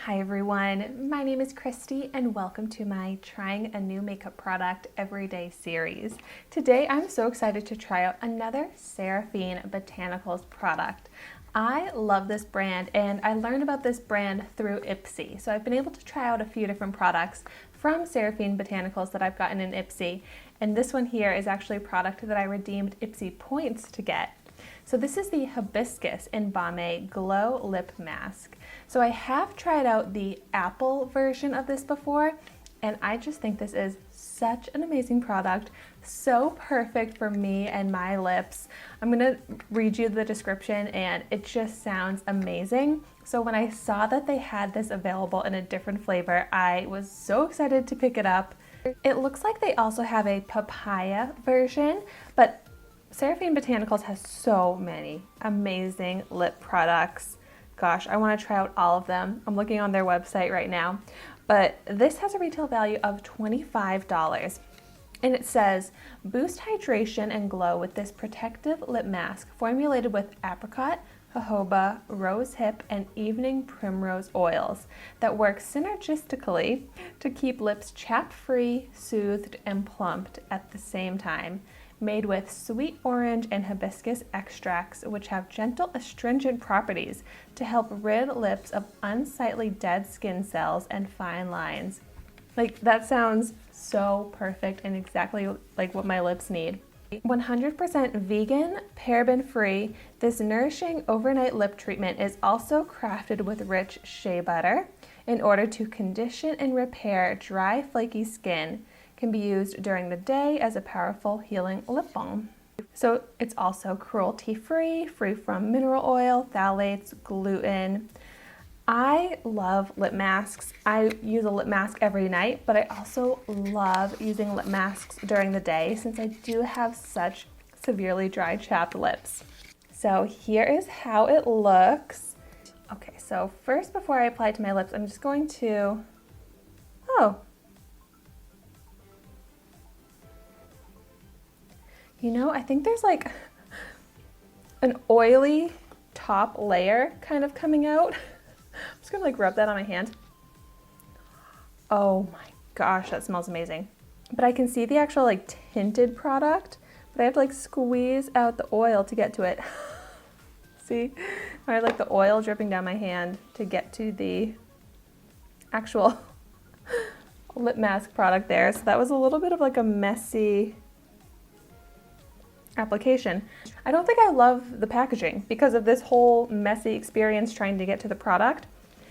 Hi everyone, my name is Christy and welcome to my Trying a New Makeup Product Everyday series. Today I'm so excited to try out another Seraphine Botanicals product. I love this brand and I learned about this brand through Ipsy. So I've been able to try out a few different products from Seraphine Botanicals that I've gotten in Ipsy, and this one here is actually a product that I redeemed Ipsy points to get. So this is the Hibiscus in Baume Glow Lip Mask. So I have tried out the apple version of this before, and I just think this is such an amazing product, so perfect for me and my lips. I'm gonna read you the description and it just sounds amazing. So when I saw that they had this available in a different flavor, I was so excited to pick it up. It looks like they also have a papaya version, but Seraphine Botanicals has so many amazing lip products. Gosh, I want to try out all of them. I'm looking on their website right now, but this has a retail value of $25. And it says, boost hydration and glow with this protective lip mask formulated with apricot, jojoba, rose hip, and evening primrose oils that work synergistically to keep lips chapped-free, soothed, and plumped at the same time. Made with sweet orange and hibiscus extracts, which have gentle astringent properties to help rid lips of unsightly dead skin cells and fine lines. Like, that sounds so perfect and exactly like what my lips need. 100% vegan, paraben-free, this nourishing overnight lip treatment is also crafted with rich shea butter in order to condition and repair dry, flaky skin. Can be used during the day as a powerful healing lip balm. So it's also cruelty-free, free from mineral oil, phthalates, gluten. I love lip masks. I use a lip mask every night, but I also love using lip masks during the day since I do have such severely dry, chapped lips. So here is how it looks. Okay, so first before I apply it to my lips, I'm just going to, you know, I think there's like an oily top layer kind of coming out. I'm just gonna like rub that on my hand. Oh my gosh, that smells amazing. But I can see the actual like tinted product, but I have to like squeeze out the oil to get to it. See? I have like the oil dripping down my hand to get to the actual lip mask product there. So that was a little bit of like a messy application. I don't think I love the packaging because of this whole messy experience trying to get to the product.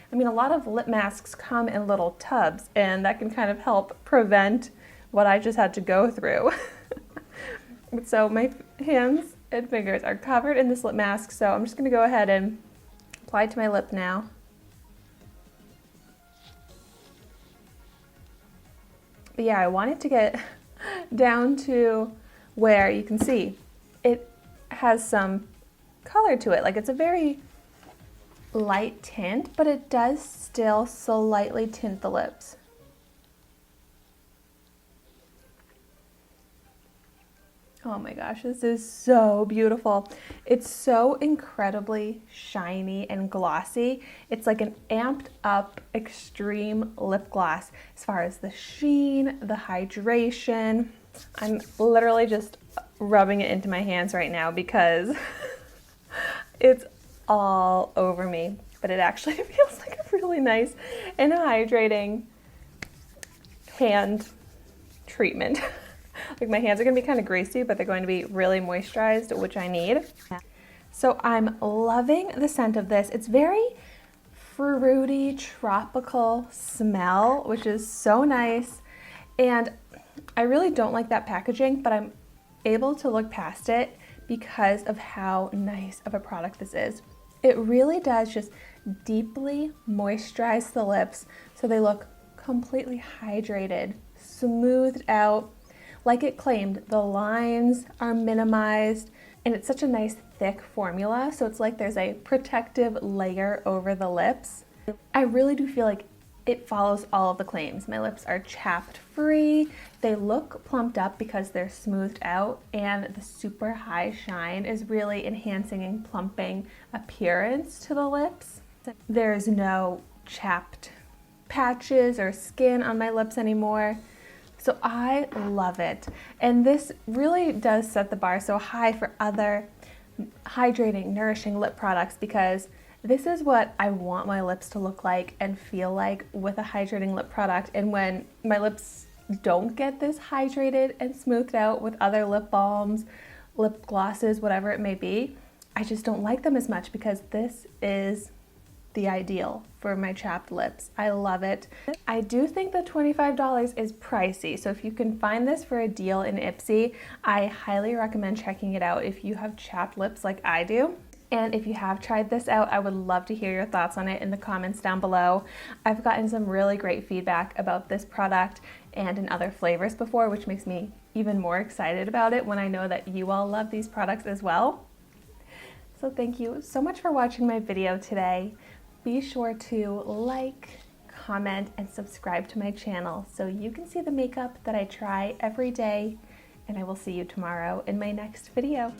I mean, a lot of lip masks come in little tubs and that can kind of help prevent what I just had to go through. So my hands and fingers are covered in this lip mask, so I'm just gonna go ahead and apply it to my lip now. But yeah, I want it to get down to where you can see it has some color to it. Like, it's a very light tint, but it does still slightly tint the lips. Oh my gosh, this is so beautiful. It's so incredibly shiny and glossy. It's like an amped up extreme lip gloss as far as the sheen, the hydration. I'm literally just rubbing it into my hands right now because it's all over me, but it actually feels like a really nice and hydrating hand treatment. Like, my hands are gonna be kind of greasy, but they're going to be really moisturized, which I need. So I'm loving the scent of this. It's very fruity, tropical smell, which is so nice. And I really don't like that packaging, but I'm able to look past it because of how nice of a product this is. It really does just deeply moisturize the lips so they look completely hydrated, smoothed out. Like it claimed, the lines are minimized, and it's such a nice thick formula, so it's like there's a protective layer over the lips. I really do feel like it follows all of the claims. My lips are chapped free, they look plumped up because they're smoothed out, and the super high shine is really enhancing and plumping appearance to the lips. There's no chapped patches or skin on my lips anymore. So I love it. And this really does set the bar so high for other hydrating, nourishing lip products, because this is what I want my lips to look like and feel like with a hydrating lip product. And when my lips don't get this hydrated and smoothed out with other lip balms, lip glosses, whatever it may be, I just don't like them as much, because this is the ideal for my chapped lips. I love it. I do think that $25 is pricey, so if you can find this for a deal in Ipsy, I highly recommend checking it out if you have chapped lips like I do. And if you have tried this out, I would love to hear your thoughts on it in the comments down below. I've gotten some really great feedback about this product and in other flavors before, which makes me even more excited about it when I know that you all love these products as well. So thank you so much for watching my video today. Be sure to like, comment, and subscribe to my channel so you can see the makeup that I try every day, and I will see you tomorrow in my next video.